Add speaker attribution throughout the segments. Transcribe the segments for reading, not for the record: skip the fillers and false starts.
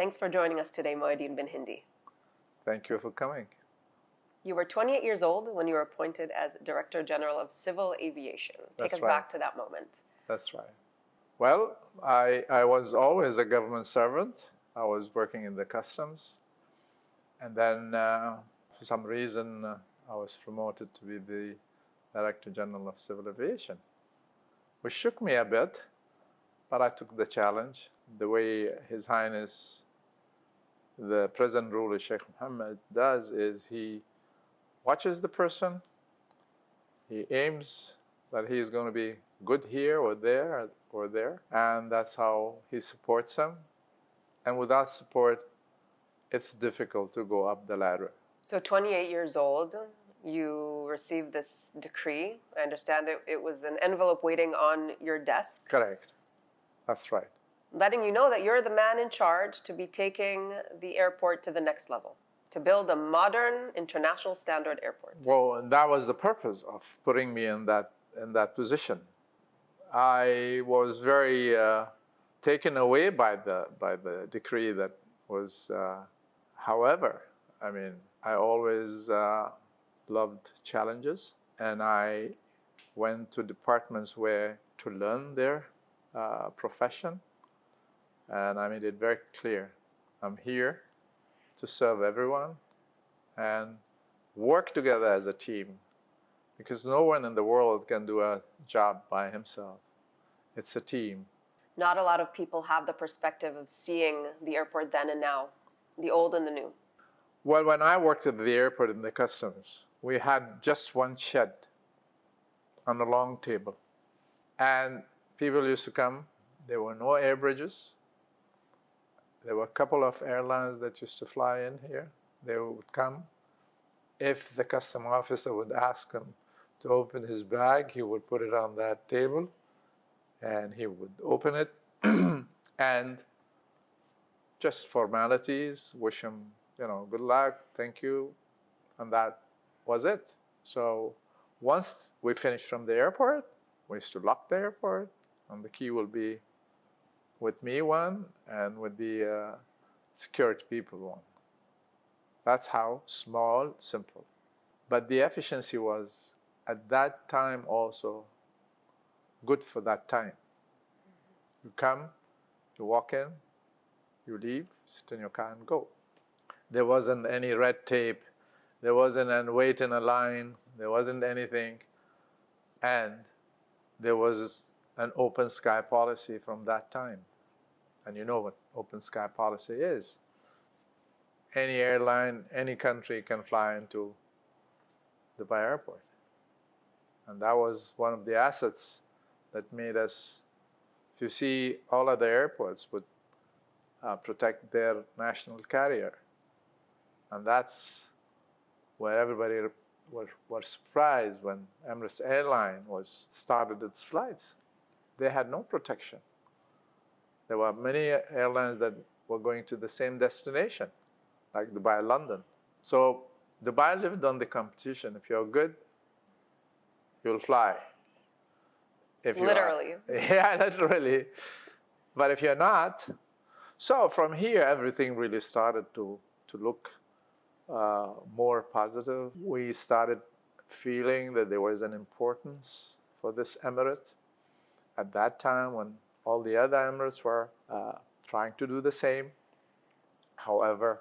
Speaker 1: Thanks for joining us today, Mohi-Din BinHendi.
Speaker 2: Thank you for coming.
Speaker 1: You were 28 years old when you were appointed as Director General of Civil Aviation. Take us back to that moment.
Speaker 2: That's right. Well, I was always a government servant. I was working in the customs. And then, for some reason, I was promoted to be the Director General of Civil Aviation, which shook me a bit, but I took the challenge. The way His Highness, the present ruler, Sheikh Mohammed, does is he watches the person, he aims that he is going to be good here or there, and that's how he supports him. And without support, it's difficult to go up the ladder.
Speaker 1: So 28 years old, you received this decree. I understand it was an envelope waiting on your desk.
Speaker 2: Correct. That's right.
Speaker 1: Letting you know that you're the man in charge to be taking the airport to the next level, to build a modern international standard airport.
Speaker 2: Well, and that was the purpose of putting me in that position. I was very taken away by the decree that was. However, I mean, I always loved challenges, and I went to departments where to learn their profession, and I made it very clear: I'm here to serve everyone and work together as a team, because no one in the world can do a job by himself. It's a team.
Speaker 1: Not a lot of people have the perspective of seeing the airport then and now, the old and the new.
Speaker 2: Well, when I worked at the airport in the customs, we had just one shed on a long table. And people used to come. There were no air bridges. There were a couple of airlines that used to fly in here. They would come. If the custom officer would ask him to open his bag, he would put it on that table, and he would open it, and just formalities, wish him, good luck, thank you, and that was it. So once we finished from the airport, we used to lock the airport, and the key will be with me one, and with the security people one. That's how small, simple. But the efficiency was, at that time also, good for that time. You come, you walk in, you leave, sit in your car and go. There wasn't any red tape. There wasn't any wait in a line. There wasn't anything. And there was an open sky policy from that time. And you know what open sky policy is. Any airline, any country can fly into Dubai Airport. And that was one of the assets that made us, if you see, all other airports would protect their national carrier. And that's where everybody were surprised when Emirates Airline started its flights. They had no protection. There were many airlines that were going to the same destination, like Dubai, London. So Dubai lived on the competition. If you're good, you'll fly. If you
Speaker 1: literally.
Speaker 2: Yeah, literally. But if you're not, so from here, everything really started to look more positive. We started feeling that there was an importance for this emirate. At that time, when all the other emirates were trying to do the same. However,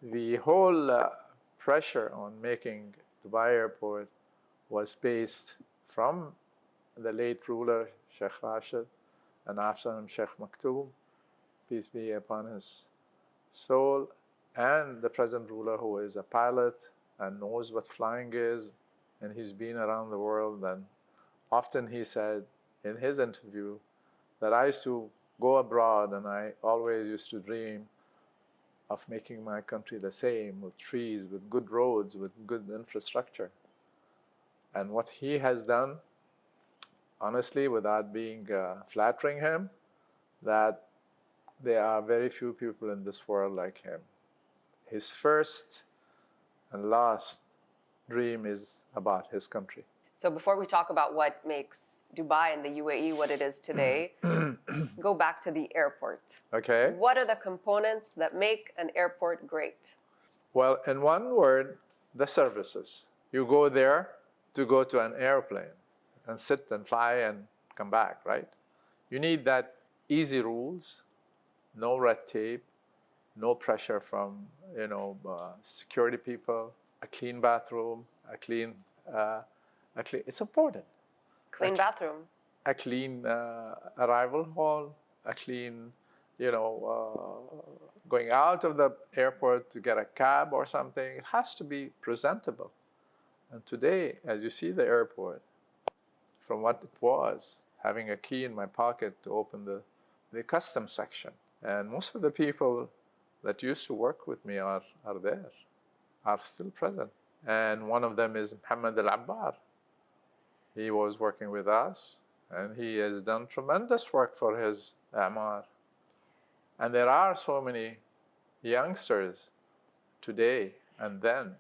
Speaker 2: the whole pressure on making Dubai Airport was based from the late ruler, Sheikh Rashid, and after him, Sheikh Maktoum, peace be upon his soul, and the present ruler, who is a pilot and knows what flying is, and he's been around the world. And often he said in his interview that I used to go abroad and I always used to dream of making my country the same, with trees, with good roads, with good infrastructure. And what he has done, honestly, without being flattering him, that there are very few people in this world like him. His first and last dream is about his country.
Speaker 1: So before we talk about what makes Dubai and the UAE what it is today, let's go back to the airport.
Speaker 2: Okay.
Speaker 1: What are the components that make an airport great?
Speaker 2: Well, in one word, the services. You go there to go to an airplane and sit and fly and come back, right? You need that easy rules, no red tape, no pressure from security people, a clean bathroom, a clean. It's important.
Speaker 1: Clean bathroom.
Speaker 2: A clean arrival hall, a clean, going out of the airport to get a cab or something. It has to be presentable. And today, as you see the airport, from what it was, having a key in my pocket to open the customs section. And most of the people that used to work with me are there, are still present. And one of them is Mohammed Al-Abbar. He was working with us, and he has done tremendous work for his Amar. And there are so many youngsters today and then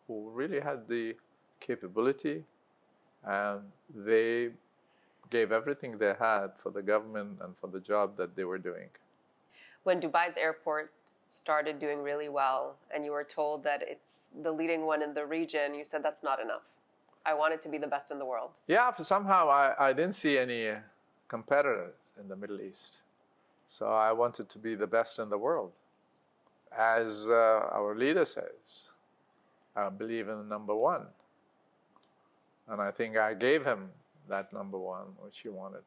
Speaker 2: who really had the capability, and they gave everything they had for the government and for the job that they were doing.
Speaker 1: When Dubai's airport started doing really well and you were told that it's the leading one in the region, you said that's not enough. I want it to be the best in the world.
Speaker 2: Yeah, somehow I didn't see any competitors in the Middle East. So I wanted to be the best in the world. As our leader says, I believe in the number one. And I think I gave him that number one, which he wanted.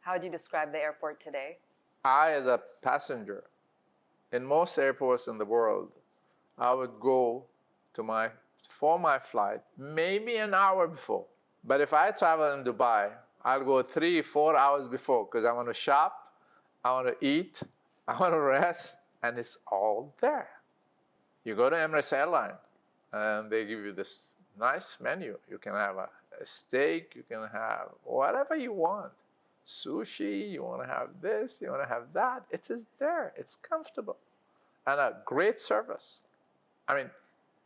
Speaker 1: How would you describe the airport today?
Speaker 2: I, as a passenger, in most airports in the world, I would go for my flight maybe an hour before. But if I travel in Dubai, I'll go 3-4 hours before because I want to shop, I want to eat, I want to rest, and it's all there. You go to Emirates Airline, and they give you this nice menu. You can have a steak, you can have whatever you want. Sushi, you want to have this, you want to have that. It is there. It's comfortable. And a great service. I mean,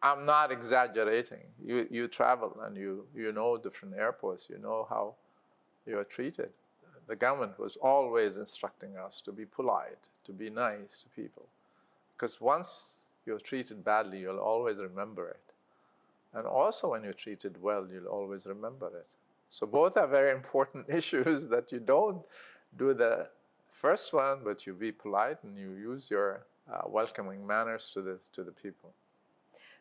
Speaker 2: I'm not exaggerating. You travel and you know different airports. You know how you are treated. The government was always instructing us to be polite, to be nice to people. Because once you're treated badly, you'll always remember it. And also when you're treated well, you'll always remember it. So both are very important issues that you don't do the first one, but you be polite and you use your welcoming manners to the people.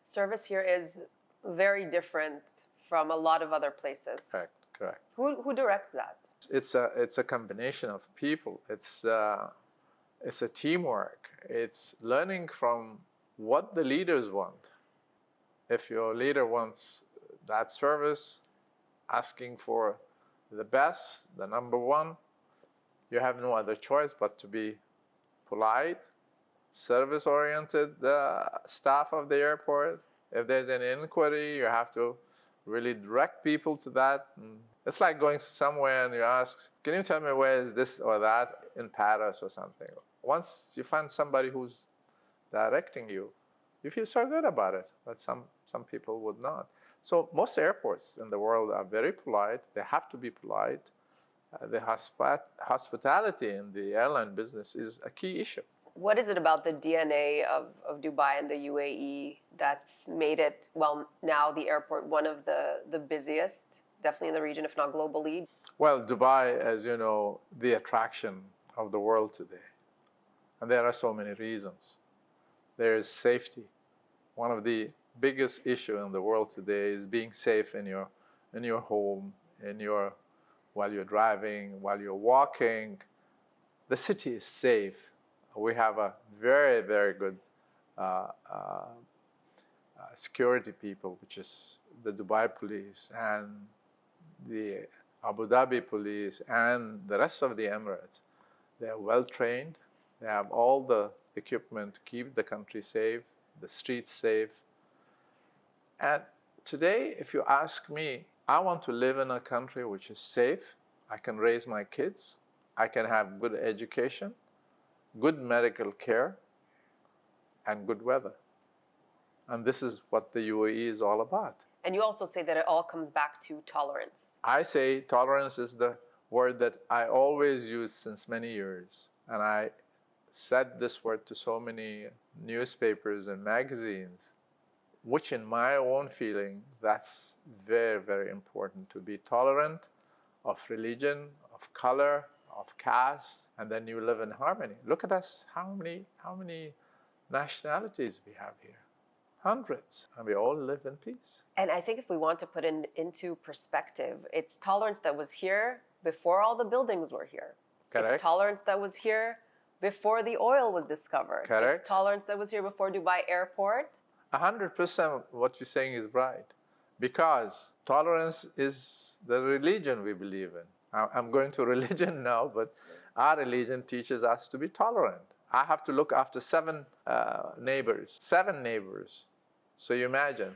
Speaker 1: Service here is very different from a lot of other places.
Speaker 2: Correct.
Speaker 1: Who directs that?
Speaker 2: It's a combination of people. It's a teamwork. It's learning from what the leaders want. If your leader wants that service, asking for the best, the number one, you have no other choice but to be polite, service-oriented staff of the airport. If there's an inquiry, you have to really direct people to that. And it's like going somewhere and you ask, can you tell me where is this or that in Paris or something? Once you find somebody who's directing you, you feel so good about it, but some people would not. So most airports in the world are very polite. They have to be polite. The hospitality in the airline business is a key issue.
Speaker 1: What is it about the DNA of Dubai and the UAE that's made it, well, now the airport, one of the busiest, definitely in the region, if not globally?
Speaker 2: Well, Dubai, as you know, the attraction of the world today. And there are so many reasons. There is safety. One of the biggest issues in the world today is being safe in your home, while you're driving, while you're walking. The city is safe. We have a very, very good security people, which is the Dubai police and the Abu Dhabi police and the rest of the Emirates. They are well trained. They have all the equipment to keep the country safe, the streets safe. And today, if you ask me, I want to live in a country which is safe. I can raise my kids. I can have good education, good medical care, and good weather. And this is what the UAE is all about.
Speaker 1: And you also say that it all comes back to tolerance.
Speaker 2: I say tolerance is the word that I always use since many years. And I said this word to so many newspapers and magazines, which in my own feeling, that's very, very important, to be tolerant of religion, of color, of caste, and then you live in harmony. Look at us, how many nationalities we have here. Hundreds, and we all live in peace.
Speaker 1: And I think if we want to put it into perspective, it's tolerance that was here before all the buildings were here.
Speaker 2: Correct.
Speaker 1: It's tolerance that was here before the oil was discovered.
Speaker 2: Correct.
Speaker 1: It's tolerance that was here before Dubai Airport.
Speaker 2: 100% what you're saying is right, because tolerance is the religion we believe in. I'm going to religion now, but our religion teaches us to be tolerant. I have to look after seven neighbors. So you imagine,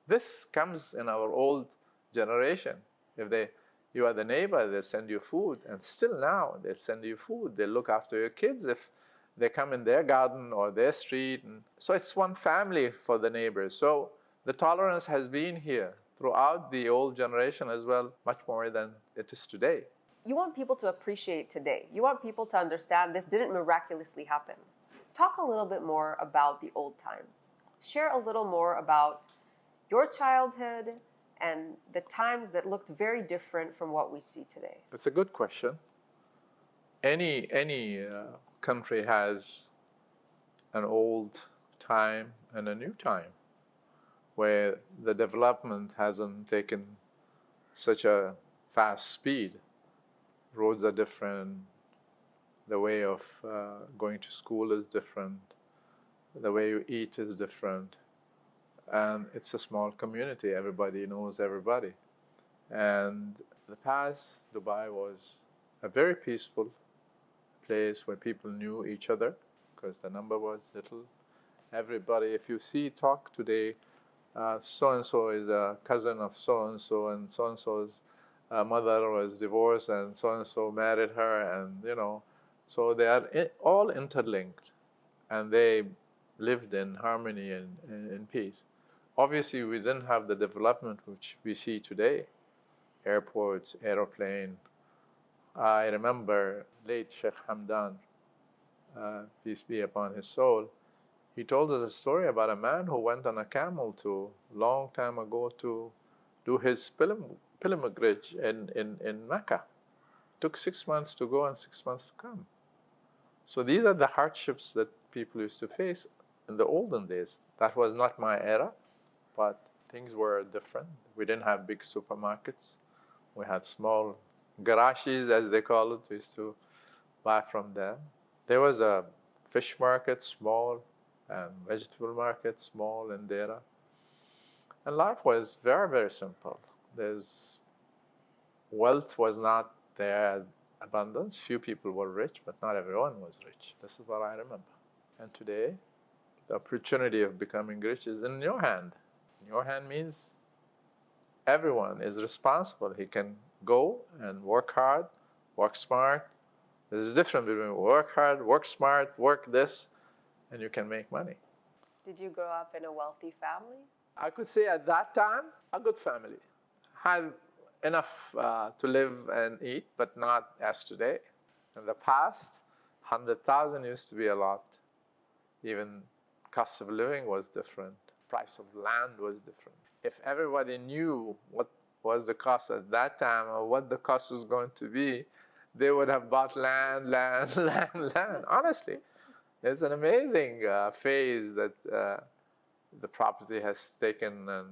Speaker 2: this comes in our old generation. If you are the neighbor, they send you food, and still now they'll send you food. They look after your kids if they come in their garden or their street. And so it's one family for the neighbors. So the tolerance has been here throughout the old generation as well, much more than it is today.
Speaker 1: You want people to appreciate today. You want people to understand this didn't miraculously happen. Talk a little bit more about the old times. Share a little more about your childhood and the times that looked very different from what we see today.
Speaker 2: That's a good question. Any country has an old time and a new time where the development hasn't taken such a fast speed. Roads are different, the way of going to school is different, the way you eat is different, and it's a small community, everybody knows everybody. And the past, Dubai was a very peaceful place where people knew each other because the number was little. Everybody, if you talk today, so-and-so is a cousin of so-and-so, and so-and-so's mother was divorced, and so-and-so married her, and so they are all interlinked, and they lived in harmony and in peace. Obviously, we didn't have the development which we see today, airports, aeroplane. I remember late Sheikh Hamdan, peace be upon his soul, he told us a story about a man who went on a camel long time ago to do his pilgrimage in Mecca. Took 6 months to go and 6 months to come. So these are the hardships that people used to face in the olden days. That was not my era, but things were different. We didn't have big supermarkets. We had small garages, as they call it. We used to buy from them. There was a fish market, small, and vegetable market, small in Dera. And life was very, very simple. Wealth was not there, abundance. Few people were rich, but not everyone was rich. This is what I remember. And today, the opportunity of becoming rich is in your hand. In your hand means everyone is responsible. He can go and work hard, work smart. There's a difference between work hard, work smart, work this, and you can make money.
Speaker 1: Did you grow up in a wealthy family?
Speaker 2: I could say at that time, a good family. Had enough to live and eat, but not as today. In the past, 100,000 used to be a lot. Even cost of living was different. Price of land was different. If everybody knew what was the cost at that time or what the cost was going to be, they would have bought land. Honestly, it's an amazing phase that the property has taken and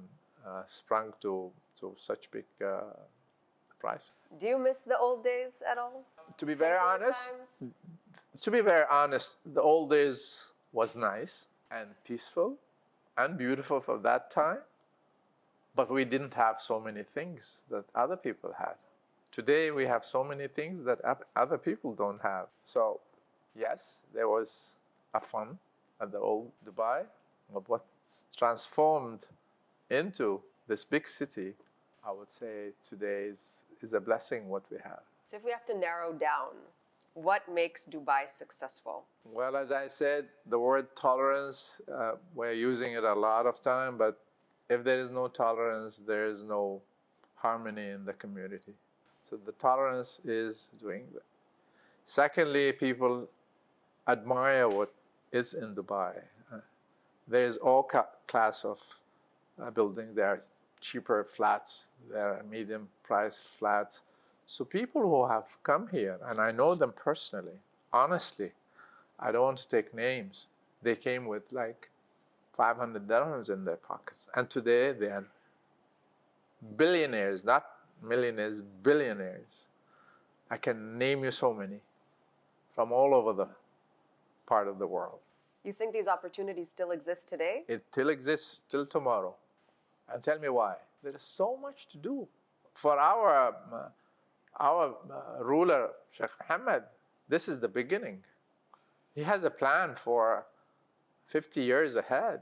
Speaker 2: sprung to such big price.
Speaker 1: Do you miss the old days at all?
Speaker 2: To be very honest, the old days was nice and peaceful and beautiful for that time, but we didn't have so many things that other people had. Today we have so many things that other people don't have. So yes, there was a fun at the old Dubai, but what's transformed into this big city, I would say today is a blessing what we have.
Speaker 1: So if we have to narrow down, what makes Dubai successful?
Speaker 2: Well, as I said, the word tolerance, we're using it a lot of time, but If there is no tolerance, there is no harmony in the community. So the tolerance is doing that. Secondly, people admire what is in Dubai. There is all class of buildings. There are cheaper flats, there are medium price flats. So people who have come here, and I know them personally, honestly, I don't want to take names. They came with like 500 dirhams in their pockets. And today they are billionaires, not millionaires, billionaires. I can name you so many from all over the part of the world.
Speaker 1: You think these opportunities still exist today?
Speaker 2: It still exists till tomorrow. And tell me why. There is so much to do. For our ruler, Sheikh Mohammed, this is the beginning. He has a plan for 50 years ahead.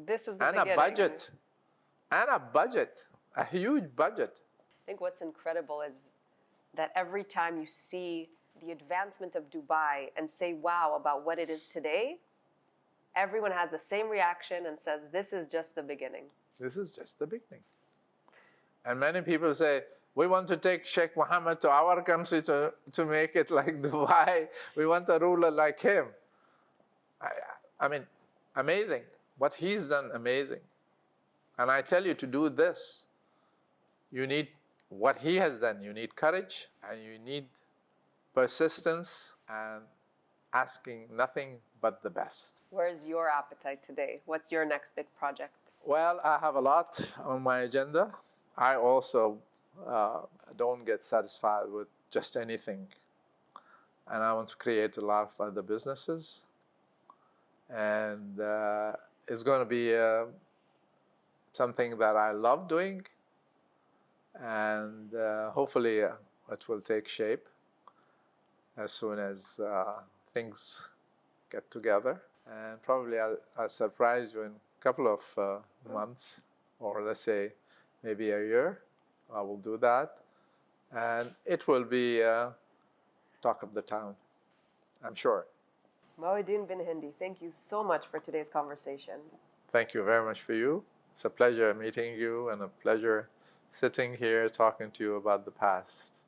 Speaker 1: This is the
Speaker 2: and
Speaker 1: beginning.
Speaker 2: A budget, a huge budget.
Speaker 1: I think what's incredible is that every time you see the advancement of Dubai and say wow about what it is today, everyone has the same reaction and says, this is just the beginning.
Speaker 2: This is just the beginning. And many people say, we want to take Sheikh Mohammed to our country to make it like Dubai. We want a ruler like him. I mean, amazing. What he's done, amazing. And I tell you, to do this, you need what he has done. You need courage, and you need persistence, and asking nothing but the best.
Speaker 1: Where's your appetite today? What's your next big project?
Speaker 2: Well, I have a lot on my agenda. I also don't get satisfied with just anything. And I want to create a lot of other businesses. And it's going to be something that I love doing. And hopefully it will take shape as soon as things get together. And probably I'll surprise you in a couple of months, or let's say maybe a year. I will do that. And it will be talk of the town, I'm sure.
Speaker 1: Mohi-Din BinHendi, thank you so much for today's conversation.
Speaker 2: Thank you very much for you. It's a pleasure meeting you and a pleasure sitting here talking to you about the past.